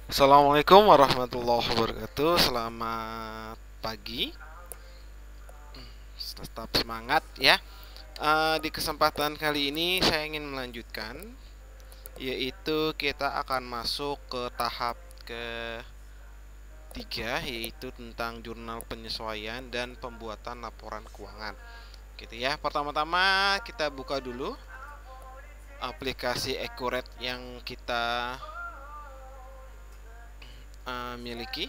Assalamualaikum warahmatullahi wabarakatuh. Selamat pagi. Tetap semangat ya. Di kesempatan kali ini saya ingin melanjutkan, yaitu kita akan masuk ke tahap ketiga, yaitu tentang jurnal penyesuaian dan pembuatan laporan keuangan. Gitu ya. Pertama-tama kita buka dulu aplikasi Accurate yang kita miliki.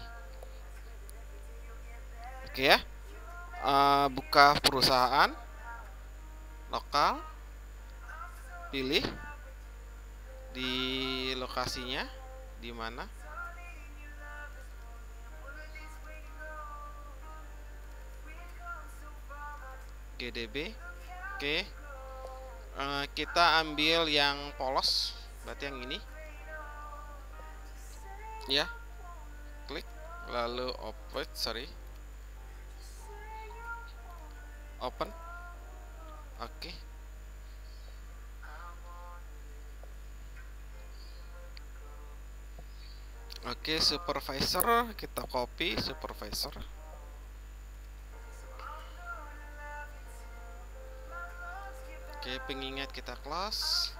Oke ya. Buka perusahaan lokal, pilih di lokasinya di mana. GDB. Oke. Kita ambil yang polos, berarti yang ini ya. Klik lalu open. Oke. Oke, supervisor kita copy supervisor. Oke, pengingat kita close.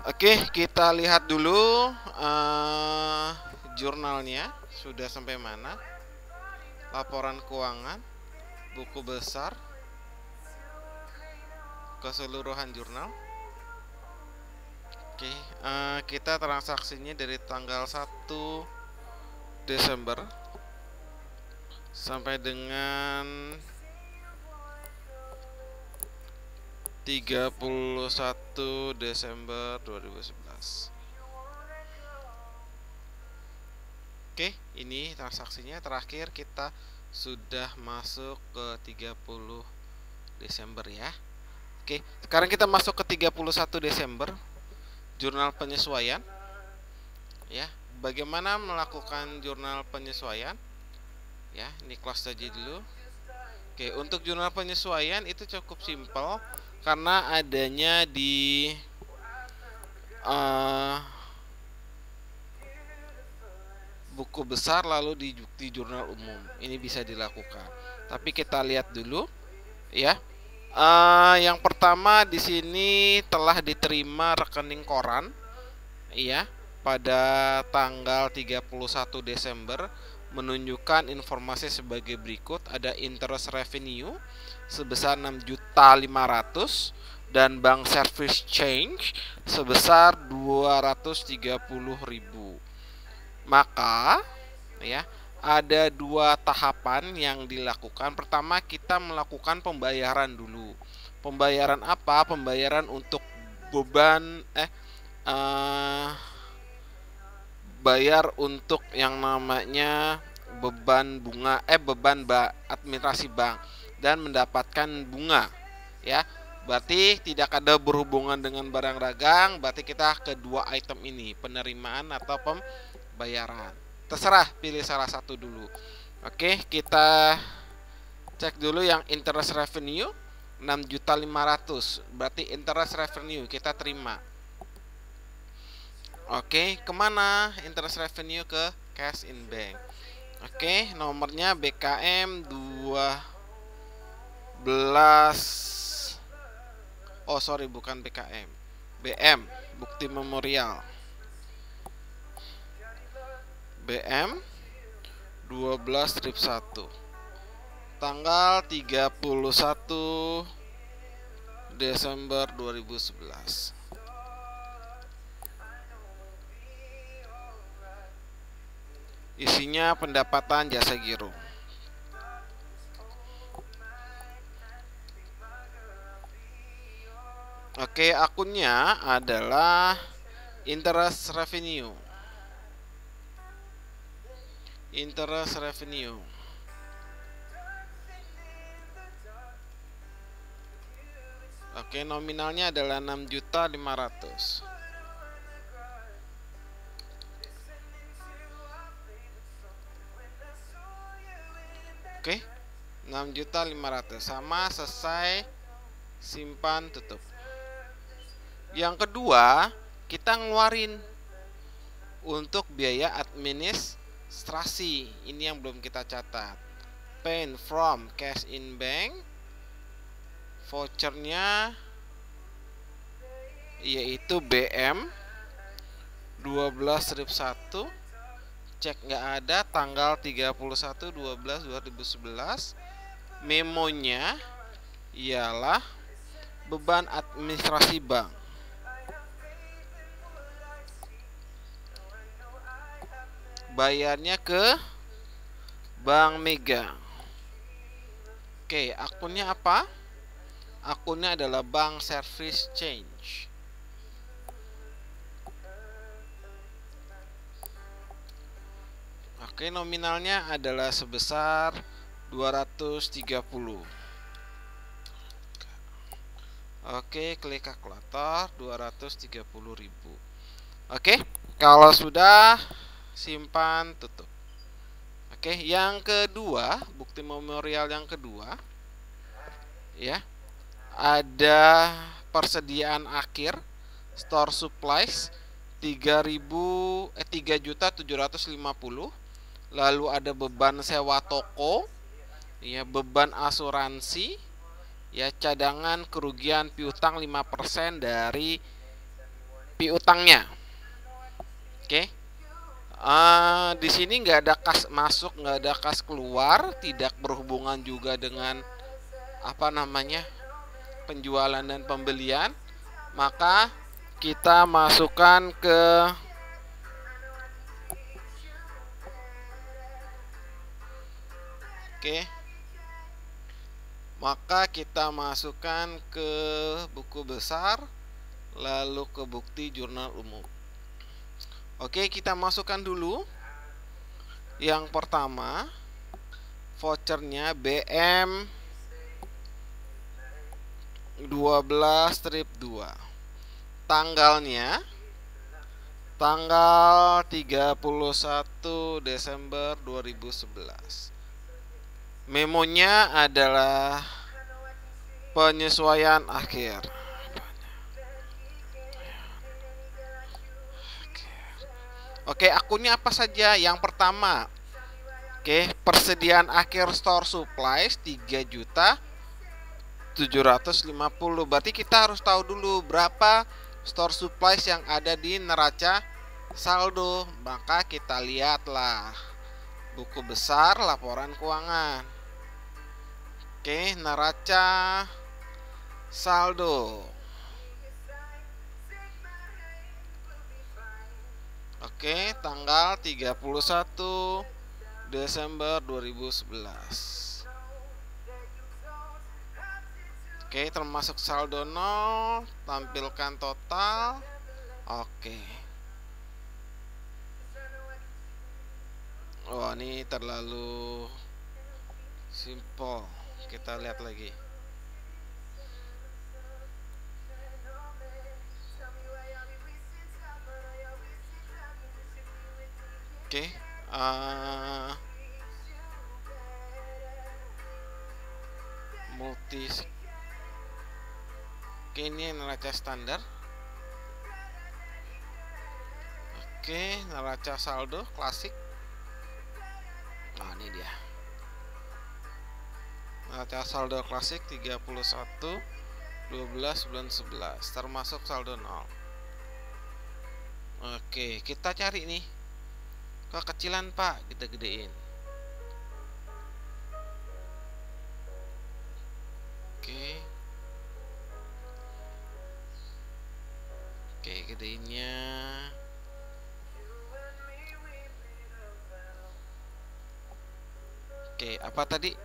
Oke, kita lihat dulu jurnalnya sudah sampai mana. Laporan keuangan, buku besar, keseluruhan jurnal. Oke, kita transaksinya dari tanggal 1 Desember sampai dengan 31 Desember 2011. Oke, ini transaksinya terakhir kita sudah masuk ke 30 Desember ya. Oke, sekarang kita masuk ke 31 Desember, jurnal penyesuaian. Ya, bagaimana melakukan jurnal penyesuaian? Ya, ini close saja dulu. Oke, untuk jurnal penyesuaian itu cukup simpel karena adanya di buku besar lalu di jurnal umum. Ini bisa dilakukan. Tapi kita lihat dulu ya. Yang pertama di sini telah diterima rekening koran ya pada tanggal 31 Desember menunjukkan informasi sebagai berikut. Ada interest revenue sebesar 6.500.000 dan bank service change sebesar 230.000. Maka ya ada dua tahapan yang dilakukan. Pertama, kita melakukan pembayaran dulu. Pembayaran apa? Pembayaran untuk beban bayar untuk yang namanya beban bunga administrasi bank dan mendapatkan bunga ya. Berarti tidak ada berhubungan dengan barang dagang. Berarti kita kedua item ini, penerimaan atau pembayaran. Terserah, pilih salah satu dulu. Oke, kita cek dulu yang interest revenue 6.500.000. Berarti interest revenue kita terima. Oke, kemana interest revenue? Ke cash in bank. Oke, nomornya BKM 12. Oh sorry, bukan BKM, BM, bukti memorial. BM 12-1 tanggal 31 Desember 2011. Isinya pendapatan jasa giro. Oke, akunnya adalah interest revenue. Interest revenue. Oke, nominalnya adalah 6.500.000. Oke, 6.500.000 sama, selesai, simpan, tutup. Yang kedua, kita ngeluarin untuk biaya administrasi. Ini yang belum kita catat. Pay from cash in bank, vouchernya yaitu BM 12.1, cek nggak ada, tanggal 31/12/2011. Memonya ialah beban administrasi bank. Bayarnya ke Bank Mega. Oke, akunnya apa? Akunnya adalah Bank Service Change. Oke, nominalnya adalah sebesar 230. Oke, klik kalkulator, 230.000. Oke, kalau sudah, simpan, tutup. Oke, yang kedua, bukti memorial yang kedua, ya, ada persediaan akhir store supplies 3.750. Lalu ada beban sewa toko, ya, beban asuransi, ya, cadangan kerugian piutang 5% dari piutangnya. Oke. Di sini nggak ada kas masuk, nggak ada kas keluar, tidak berhubungan juga dengan penjualan dan pembelian. Maka kita masukkan ke buku besar, lalu ke bukti jurnal umum. Oke, kita masukkan dulu. Yang pertama, vouchernya BM 12/2. Tanggalnya tanggal 31 Desember 2011. Memonya adalah penyesuaian akhir. Oke, akunnya apa saja? Yang pertama, persediaan akhir store supplies 3.750. Berarti kita harus tahu dulu berapa store supplies yang ada di neraca saldo. Maka kita lihatlah buku besar laporan keuangan. Neraca saldo. Tanggal 31 Desember 2011. Termasuk saldo 0, tampilkan total. Oh, ini terlalu simple. Kita lihat lagi. Ini neraca standar. Neraca saldo klasik. Nah, ini dia. Neraca saldo klasik 31/12/11 termasuk saldo 0. Kita cari nih. Kekecilan, Pak, kita gedein. Gedenya. Apa tadi?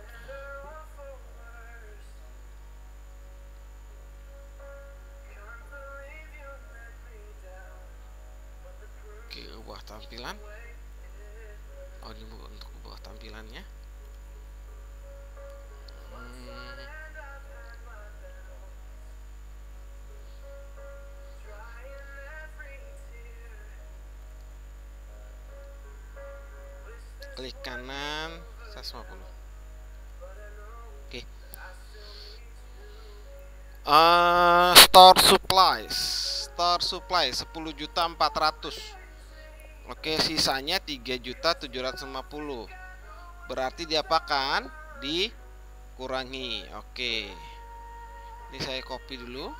Ubah tampilan. Oh, ini untuk ubah tampilannya. Klik kanan 150. Store supplies 10.400.000. Oke, sisanya 3.750.000. Berarti diapakan? Dikurangi. Oke. Ini saya copy dulu.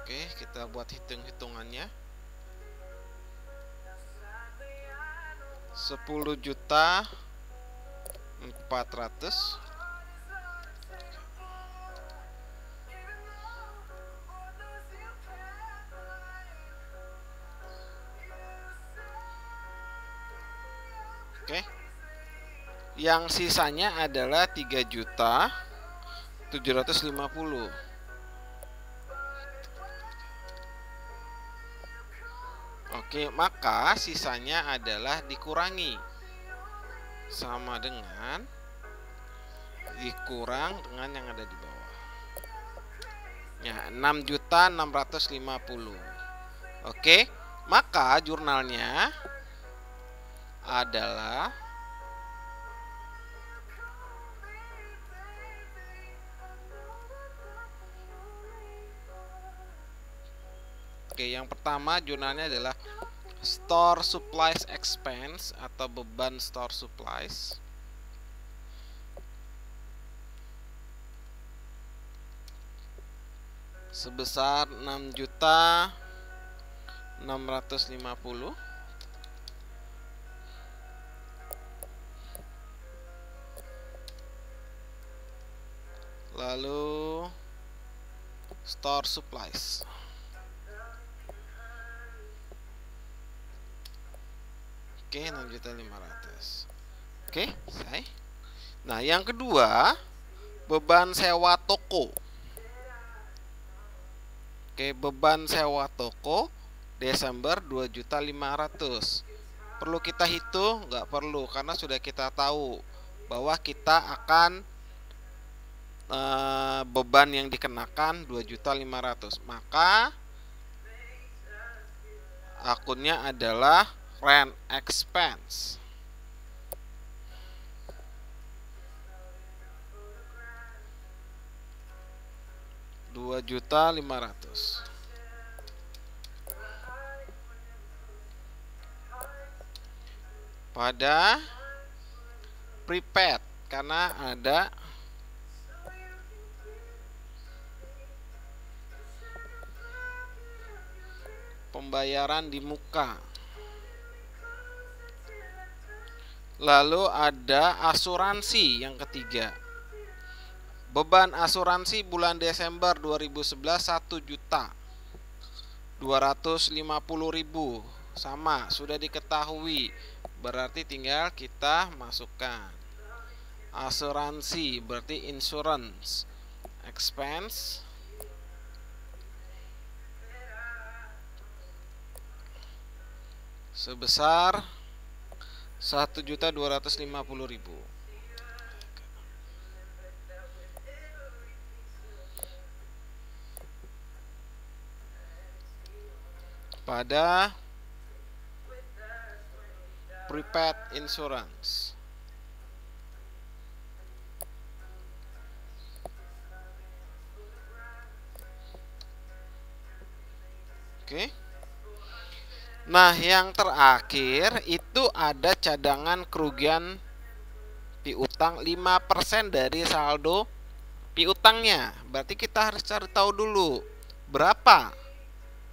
Oke, kita buat hitung-hitungannya. 10.400.000. Oke. Yang sisanya adalah 3.750.000. Oke, maka sisanya adalah dikurangi, sama dengan dikurang dengan yang ada di bawah. Ya, 6.650.000. Oke, maka jurnalnya adalah yang pertama jurnalnya adalah store supplies expense atau beban store supplies. Sebesar 6.650.000. Lalu store supplies. Oke, 6.500.000. Oke, selesai. Nah, yang kedua, beban sewa toko. Oke, beban sewa toko Desember 2.500.000. Perlu kita hitung? Nggak perlu, karena sudah kita tahu bahwa kita akan beban yang dikenakan 2.500.000. Maka akunnya adalah rent expense. Rp2.500.000. Pada prepaid, karena ada pembayaran di muka. Lalu ada asuransi yang ketiga. Beban asuransi bulan Desember 2011 1.250.000. Sama, sudah diketahui. Berarti tinggal kita masukkan. Asuransi berarti insurance expense sebesar 1.250.000. Pada prepaid insurance. Oke. Nah, yang terakhir itu ada cadangan kerugian piutang 5% dari saldo piutangnya. Berarti kita harus cari tahu dulu berapa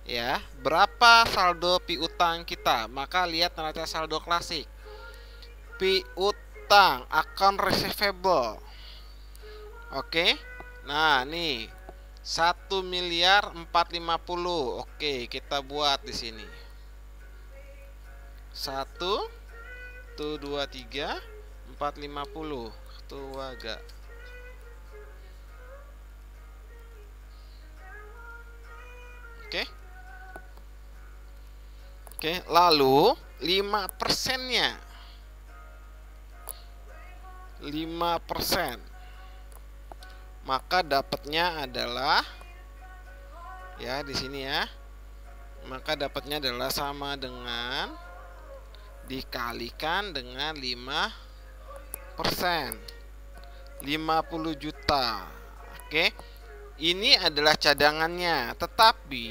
ya, berapa saldo piutang kita. Maka lihat neraca saldo klasik. Piutang, account receivable. Oke. Nah, nih 1.450.000. Oke, kita buat di sini. 1, 2, 3, 450. Tuh agak. Oke. Oke, lalu 5%-nya. 5%. Maka dapatnya adalah ya di sini ya. Maka dapatnya adalah sama dengan dikalikan dengan 5%. 50 juta. Oke. Ini adalah cadangannya, tetapi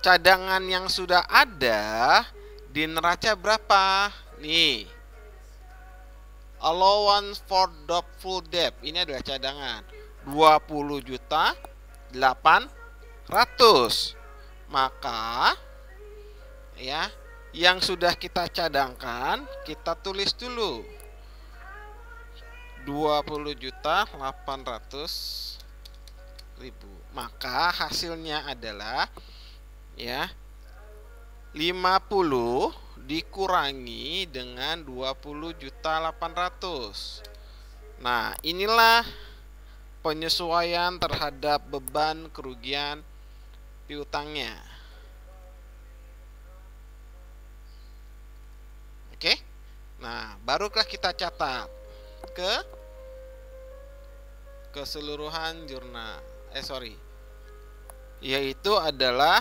cadangan yang sudah ada di neraca berapa? Nih. Allowance for doubtful debt. Ini adalah cadangan 20 juta 800. Maka ya, yang sudah kita cadangkan kita tulis dulu 20 juta 800 ribu. Maka hasilnya adalah ya 50 dikurangi dengan 20 juta 800. Nah, inilah penyesuaian terhadap beban kerugian piutangnya. Oke. Nah, barukah kita catat ke keseluruhan jurnal. Yaitu adalah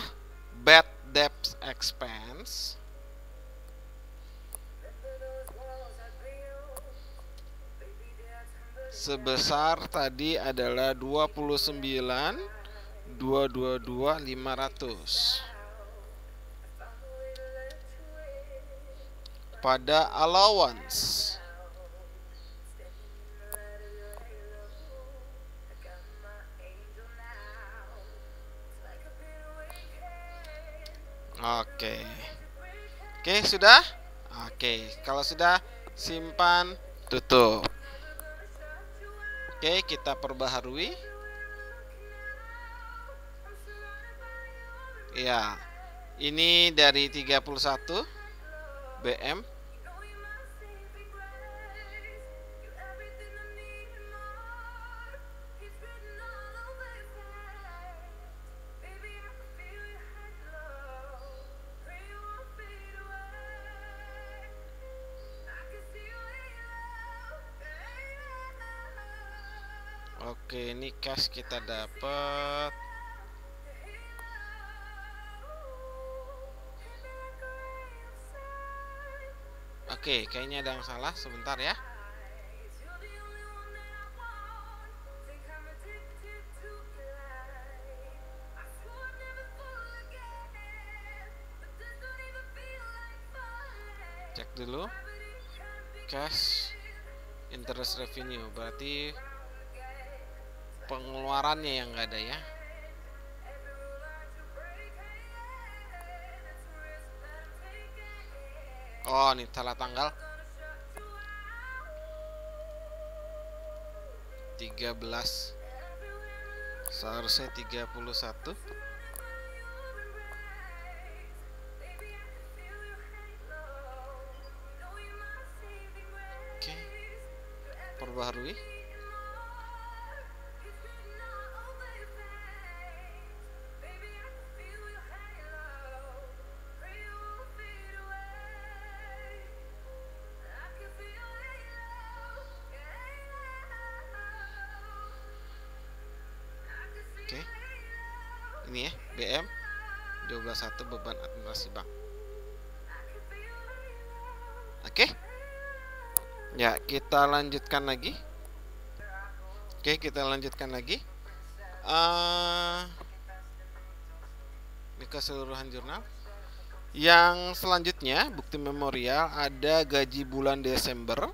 bad debt expense sebesar tadi adalah 29.222.500 pada allowance. Oke. Oke, sudah? Oke, kalau sudah simpan, tutup. Oke, kita perbaharui. Ya. Ini dari 31 BM. Oke, ini cash kita dapat. Oke, kayaknya ada yang salah. Sebentar ya. Cek dulu. Cash interest revenue, berarti pengeluarannya yang nggak ada ya. Oh, ini salah tanggal. 13. Seharusnya 31. Oke. Perbaharui. Oke. Ini ya, BM 12.1 beban administrasi bank. Oke. Ya, kita lanjutkan lagi. Oke, kita lanjutkan lagi. Ini keseluruhan jurnal. Yang selanjutnya, bukti memorial, ada gaji bulan Desember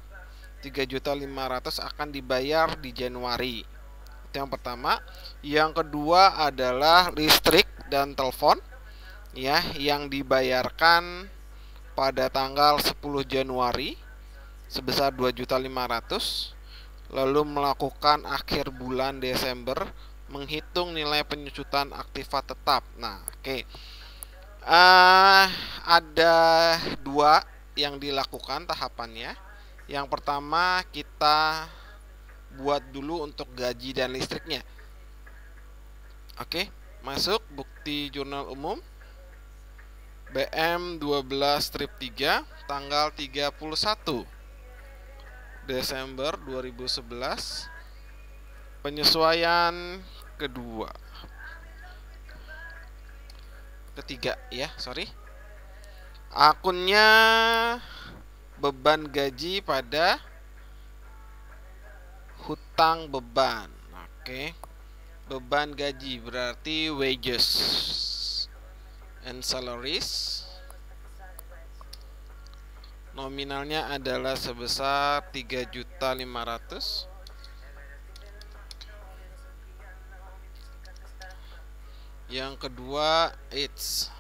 3.500.000 akan dibayar di Januari. Itu yang pertama. Yang kedua adalah listrik dan telepon ya, yang dibayarkan pada tanggal 10 Januari sebesar 2.500.000, lalu melakukan akhir bulan Desember menghitung nilai penyusutan aktiva tetap. Nah, oke. Ada dua yang dilakukan tahapannya. Yang pertama, kita buat dulu untuk gaji dan listriknya. Oke, masuk bukti jurnal umum BM 12-3 tanggal 31 Desember 2011. Penyesuaian ketiga ya, akunnya beban gaji pada hutang beban. Oke. Beban gaji berarti wages and salaries. Nominalnya adalah sebesar 3.500.000. Yang kedua, it's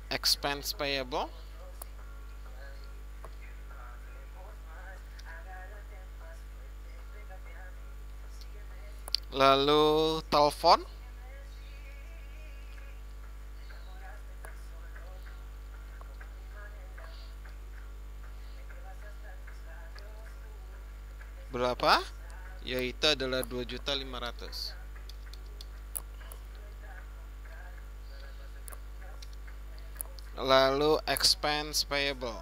expense payable. Lalu telepon. Berapa? Yaitu adalah 2.500.000. Lalu expense payable.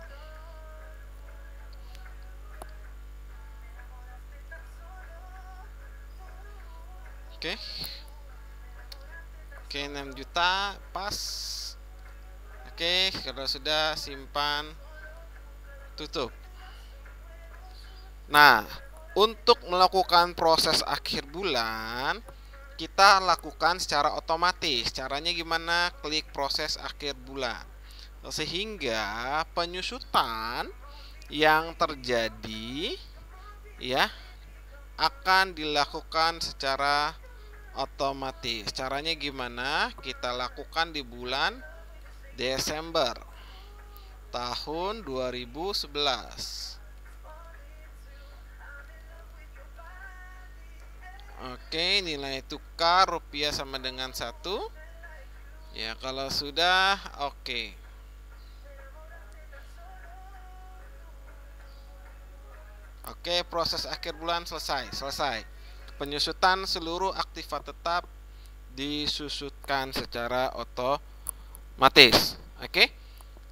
Oke. Oke, 6 juta pas. Oke, kalau sudah simpan, tutup. Nah, untuk melakukan proses akhir bulan kita lakukan secara otomatis. Caranya gimana? Klik proses akhir bulan. Sehingga penyusutan yang terjadi ya akan dilakukan secara otomatis. Caranya gimana? Kita lakukan di bulan Desember tahun 2011. Oke, nilai tukar rupiah sama dengan 1. Ya, kalau sudah oke. Oke, proses akhir bulan selesai. Penyusutan seluruh aktiva tetap disusutkan secara otomatis. Oke.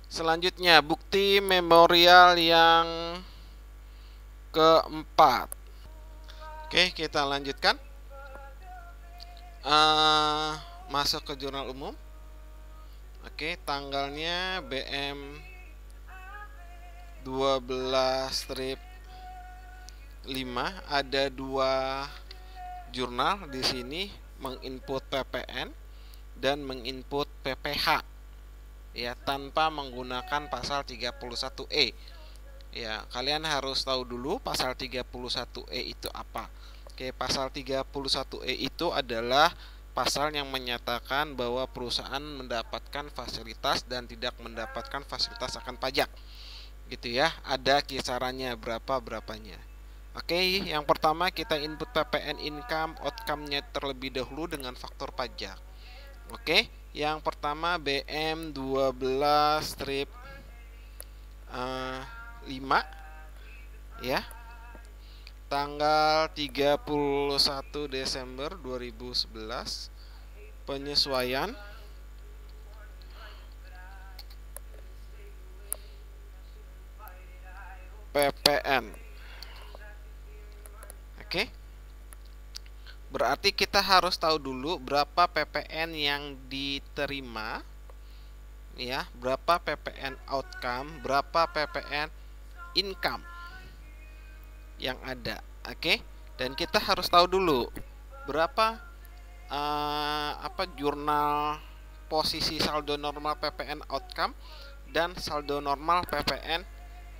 Selanjutnya, bukti memorial yang keempat. Oke, kita lanjutkan. Masuk ke jurnal umum. Oke, tanggalnya BM 12/5. Ada 2 jurnal di sini, menginput PPN dan menginput PPH. Ya, tanpa menggunakan pasal 31E. Ya, kalian harus tahu dulu pasal 31E itu apa. Oke, pasal 31E itu adalah pasal yang menyatakan bahwa perusahaan mendapatkan fasilitas dan tidak mendapatkan fasilitas akan pajak. Gitu ya, ada kisarannya berapanya. Oke, yang pertama kita input PPN income, outcome-nya terlebih dahulu dengan faktor pajak. Oke, yang pertama BM 12/5 ya, tanggal 31 Desember 2011. Penyesuaian PPN. Oke, berarti kita harus tahu dulu berapa PPN yang diterima, ya, berapa PPN outcome, berapa PPN income yang ada. Oke, dan kita harus tahu dulu berapa jurnal posisi saldo normal PPN outcome dan saldo normal PPN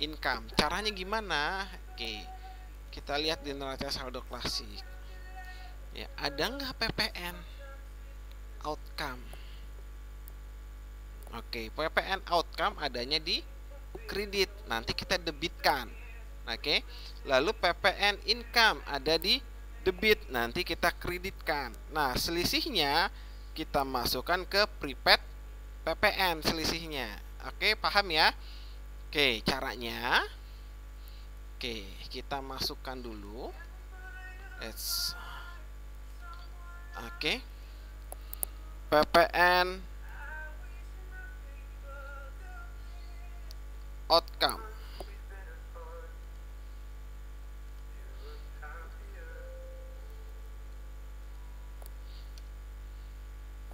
income. Caranya gimana? Oke, kita lihat di neraca saldo klasik. Ya, ada nggak PPN outcome? Oke, PPN outcome adanya di kredit, nanti kita debitkan. Oke, lalu PPN income ada di debit, nanti kita kreditkan. Nah, selisihnya kita masukkan ke prepaid PPN selisihnya. Oke, paham ya? Oke, caranya. Oke, kita masukkan dulu. Oke, PPN outcome.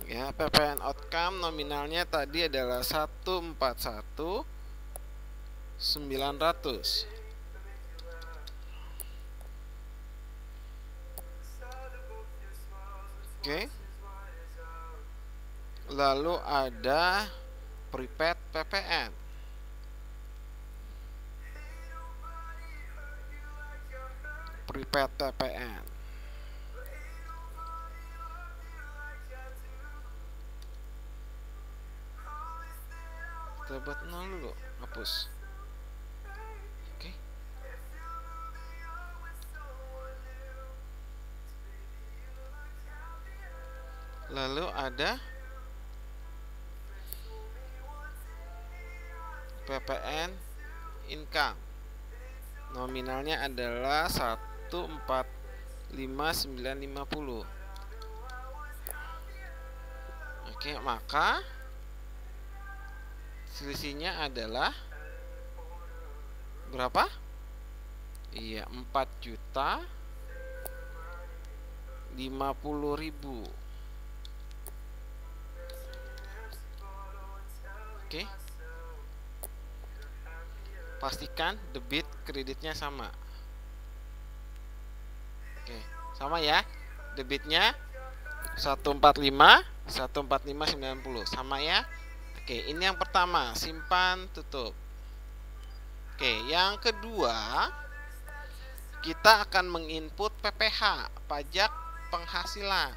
Ya, PPN outcome nominalnya tadi adalah 141 900. Oke. Lalu ada prepaid PPN. Prepaid PPN. Kita buat 0 dulu, hapus. Oke. Lalu ada PPN income. Nominalnya adalah 145.950. Oke, maka selisihnya adalah berapa? Iya, 4.050.000. Oke. Pastikan debit kreditnya sama. Oke, sama ya. Debitnya 145.950 sama ya. Oke, ini yang pertama, simpan tutup. Oke, yang kedua, kita akan menginput PPH, pajak penghasilan.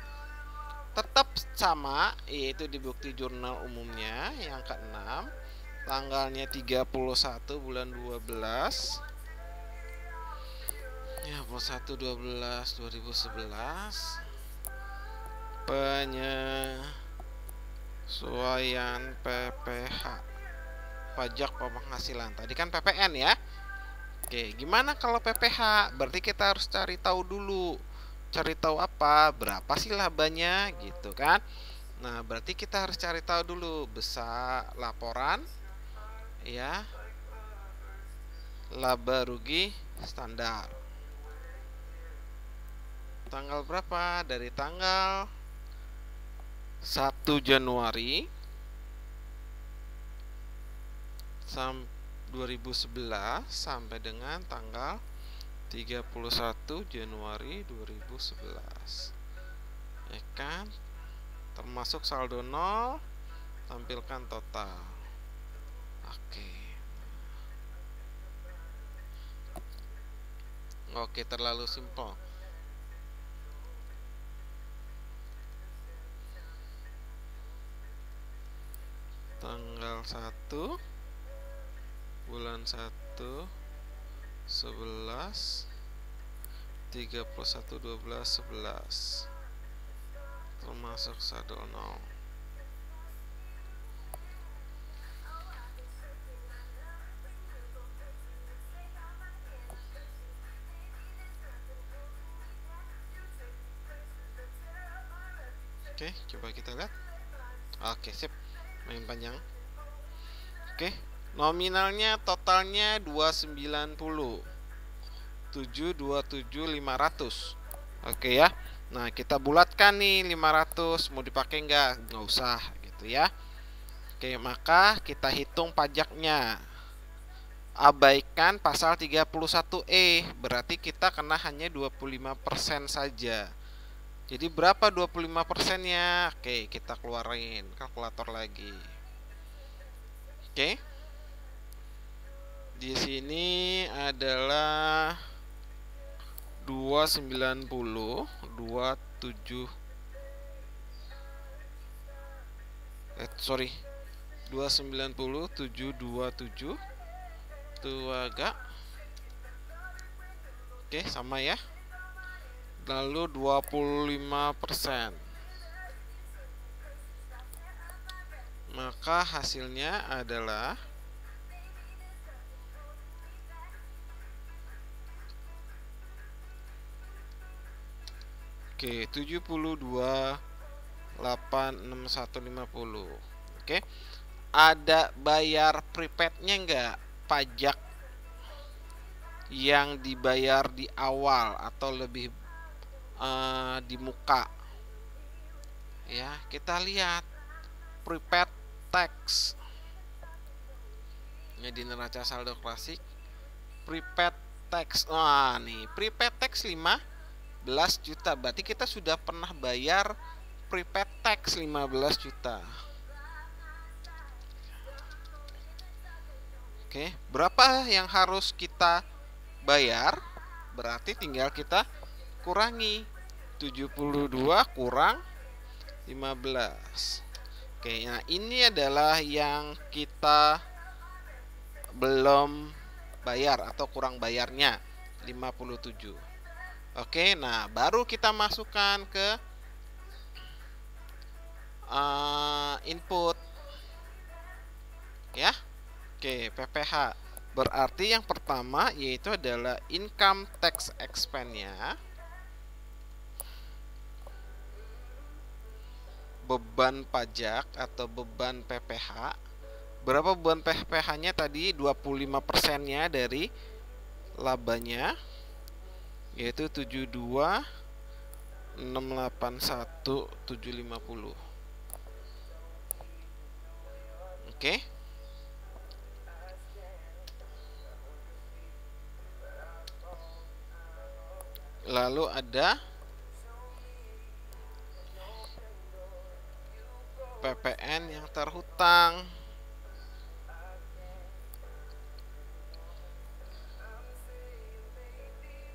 Tetap sama, yaitu di bukti jurnal umumnya yang ke-6, tanggalnya 31 bulan 12 2011, penyesuaian PPH, pajak penghasilan. Tadi kan PPN ya. Oke, gimana kalau PPH? Berarti kita harus cari tahu dulu. Cari tahu apa? Berapa sih labanya gitu kan? Nah, berarti kita harus cari tahu dulu besar laporan ya. Laba rugi standar. Tanggal berapa? Dari tanggal 1 Januari 2011 sampai dengan tanggal 31 Januari 2011. Ya kan? Termasuk saldo 0, tampilkan total. Oke, terlalu simpel. Tanggal 1 bulan 1 11 31 12 11 termasuk saldo 0. Oke, coba kita lihat. Oke, sip. Main panjang. Oke, nominalnya totalnya 290. 727.500. Oke ya. Nah, kita bulatkan nih 500, mau dipakai nggak usah gitu ya. Oke, maka kita hitung pajaknya. Abaikan pasal 31E, berarti kita kena hanya 25% saja. Jadi berapa 25%-nya? Oke, kita keluarin kalkulator lagi. Oke. Di sini adalah 290 27 290 727 itu agak. Oke, sama ya. Lalu 25%. Maka hasilnya adalah oke, 72.86150. Oke. Ada bayar prepaidnya enggak? Pajak yang dibayar di awal atau lebih di muka. Ya, kita lihat prepaid tax. di neraca saldo klasik prepaid tax. Wah, nih prepaid tax 15 juta. Berarti kita sudah pernah bayar prepaid tax 15 juta. Oke, berapa yang harus kita bayar? Berarti tinggal kita kurangi 72 kurang 15. Oke, nah ini adalah yang kita belum bayar atau kurang bayarnya 57. Oke, nah baru kita masukkan ke input ya. Oke, PPH berarti yang pertama yaitu adalah income tax expense-nya, beban pajak atau beban PPH. Berapa beban PPH-nya tadi? 25%-nya dari labanya, yaitu 72 681 750. Oke. Lalu ada PPN yang terhutang.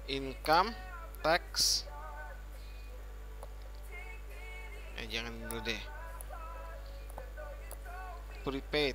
Income tax. Jangan dulu deh. Prepaid.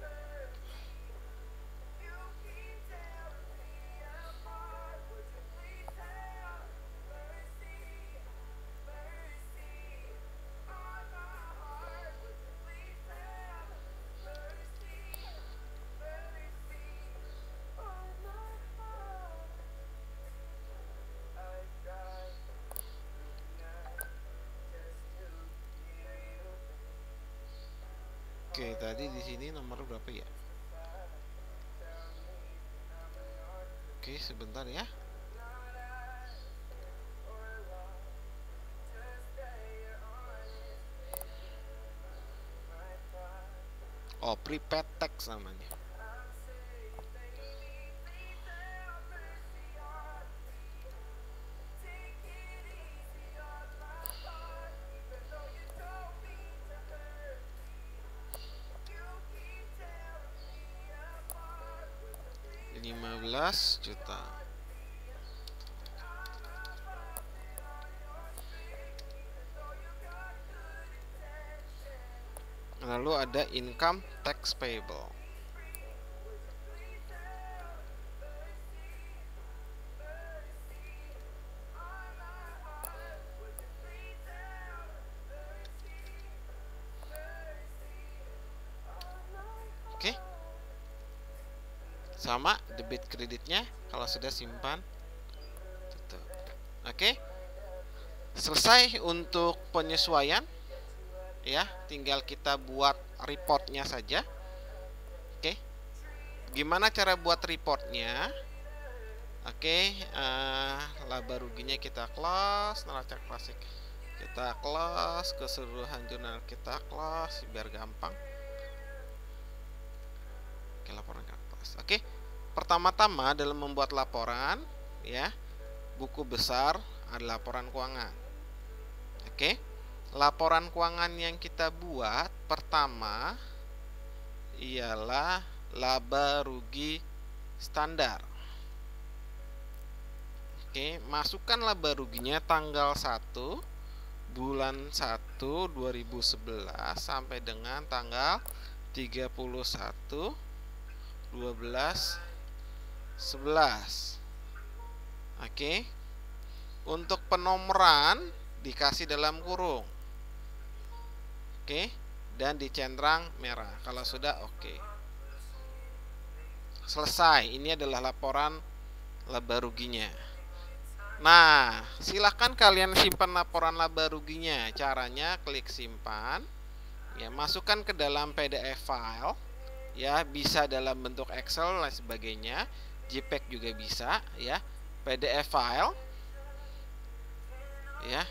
Oke, tadi di sini nomor berapa ya? Oke, sebentar ya. Oh, prepaid tax namanya. Juta. Lalu ada income tax payable. Oke. Sama debit kreditnya kalau sudah simpan tutup. Oke, selesai untuk penyesuaian ya, tinggal kita buat reportnya saja. Oke, gimana cara buat reportnya? Oke, laba ruginya kita close, neraca klasik kita close, keseluruhan jurnal kita close biar gampang. Oke, laporan kita close. Oke, pertama-tama dalam membuat laporan ya, buku besar ada laporan keuangan. Oke, laporan keuangan yang kita buat pertama ialah laba rugi standar. Oke, masukkan laba ruginya tanggal 1 bulan 1 2011 sampai dengan tanggal 31 12 11. Oke. Untuk penomoran dikasih dalam kurung. Oke, dan dicentrang merah. Kalau sudah oke. Selesai. Ini adalah laporan laba ruginya. Nah, silahkan kalian simpan laporan laba ruginya. Caranya klik simpan. Ya, masukkan ke dalam PDF file. Ya, bisa dalam bentuk Excel dan sebagainya. JPEG juga bisa ya. PDF file. Ya.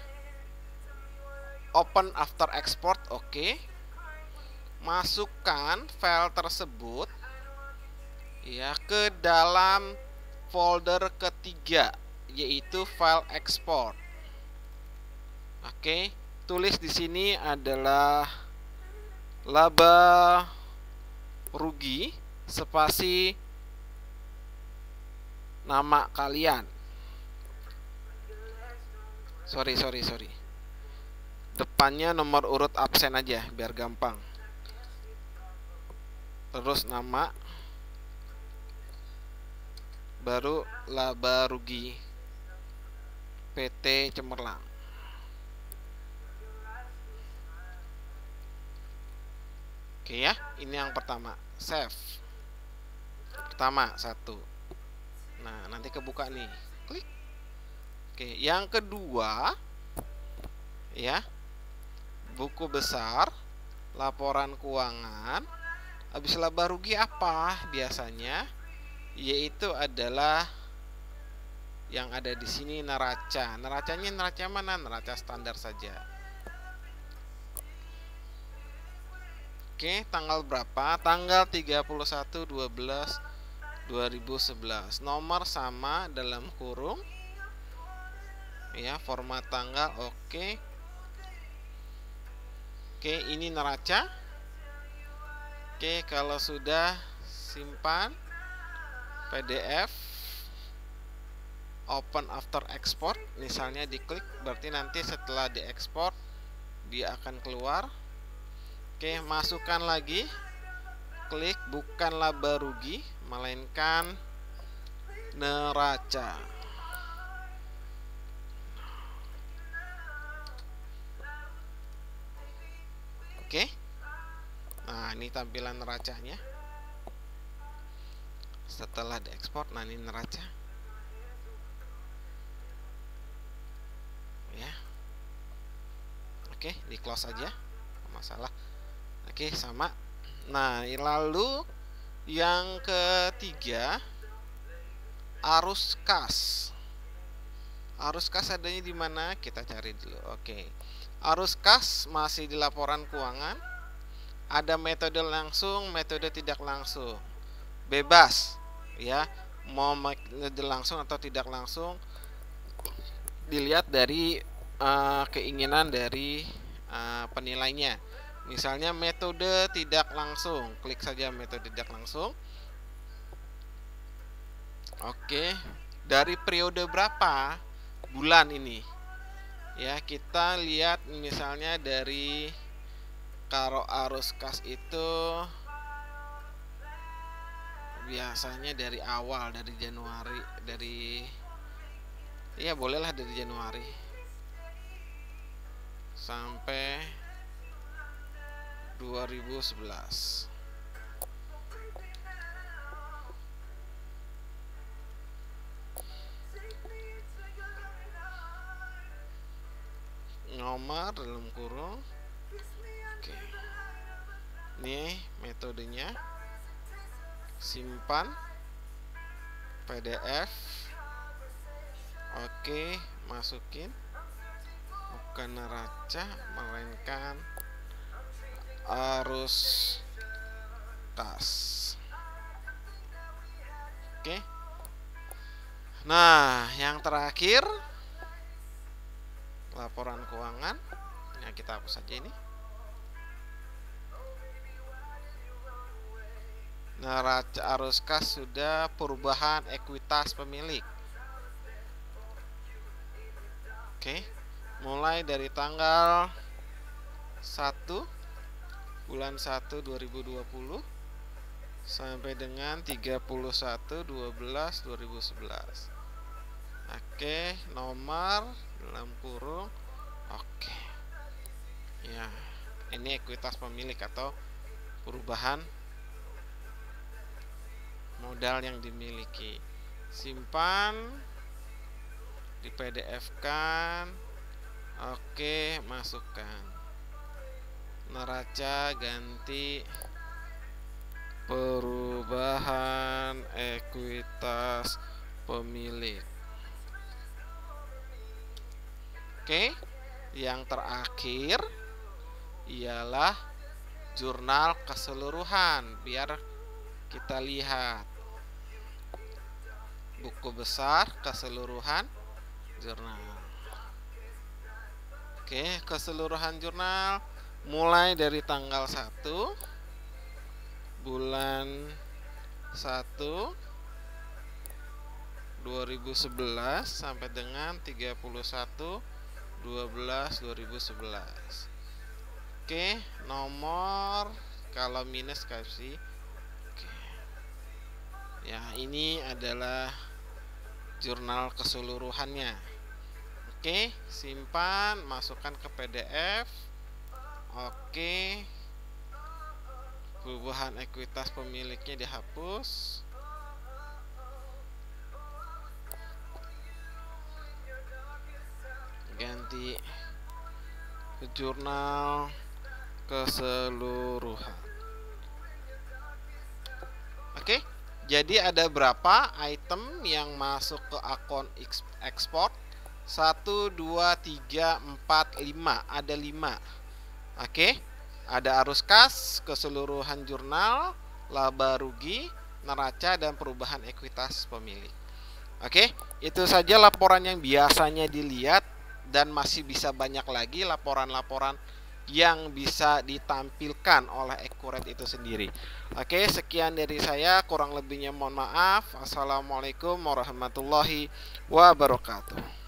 Open after export, oke. Masukkan file tersebut ya ke dalam folder ketiga, yaitu file export. Oke, tulis di sini adalah laba rugi spasi nama kalian. Sorry. Depannya nomor urut absen aja biar gampang. Terus nama, baru laba rugi PT Cemerlang. Oke ya, ini yang pertama. Save. Pertama, 1. Nah, nanti kebuka nih. Klik. Oke, yang kedua ya, buku besar, laporan keuangan. Habis laba rugi apa biasanya? Yaitu adalah yang ada di sini neraca. Neracanya neraca mana? Neraca standar saja. Oke, tanggal berapa? Tanggal 31/12/2011. Nomor sama dalam kurung. Ya, format tanggal oke. Oke, ini neraca. Oke, kalau sudah simpan PDF, open after export, misalnya diklik, berarti nanti setelah diekspor dia akan keluar. Oke, masukkan lagi, klik bukan laba rugi melainkan neraca. Oke, nah ini tampilan neracanya setelah diekspor. Nah, ini neraca ya. Oke, di close aja, masalah. Oke, sama. Nah, lalu yang ketiga, arus kas. Arus kas adanya di mana? Kita cari dulu. Oke, arus kas masih di laporan keuangan. Ada metode langsung, metode tidak langsung, bebas ya, mau metode langsung atau tidak langsung dilihat dari keinginan dari penilainya. Misalnya metode tidak langsung, klik saja metode tidak langsung. Oke, dari periode berapa bulan ini ya, kita lihat misalnya dari, kalau arus kas itu biasanya dari awal, dari Januari, ya bolehlah dari Januari sampai 2011. Nomor dalam kurung. Oke, ini metodenya, simpan PDF. Oke, masukin bukan neraca melainkan arus kas. Oke, nah yang terakhir laporan keuangan. Nah, kita hapus saja ini. Neraca arus kas sudah, perubahan ekuitas pemilik. Oke, mulai dari tanggal 1 bulan 1 2020 sampai dengan 31/12/2011. Oke, nomor dalam kurung. Oke ya, ini ekuitas pemilik atau perubahan modal yang dimiliki. Simpan, di PDF kan. Oke, masukkan neraca, ganti perubahan ekuitas pemilik. Oke, yang terakhir ialah jurnal keseluruhan. Biar kita lihat buku besar keseluruhan jurnal. Oke, keseluruhan jurnal mulai dari tanggal 1 bulan 1 2011 sampai dengan 31/12/2011. Oke, nomor kalau minus kasih. Oke. Ya, ini adalah jurnal keseluruhannya. Oke, simpan, masukkan ke PDF. Oke. Perubahan ekuitas pemiliknya dihapus. Ganti ke jurnal keseluruhan. Oke, jadi ada berapa item yang masuk ke akun ekspor? 1, 2, 3, 4, 5. Ada 5. Oke, ada arus kas, keseluruhan jurnal, laba rugi, neraca, dan perubahan ekuitas pemilik. Oke, itu saja laporan yang biasanya dilihat, dan masih bisa banyak lagi laporan-laporan yang bisa ditampilkan oleh Accurate itu sendiri. Oke, sekian dari saya, kurang lebihnya mohon maaf. Assalamualaikum warahmatullahi wabarakatuh.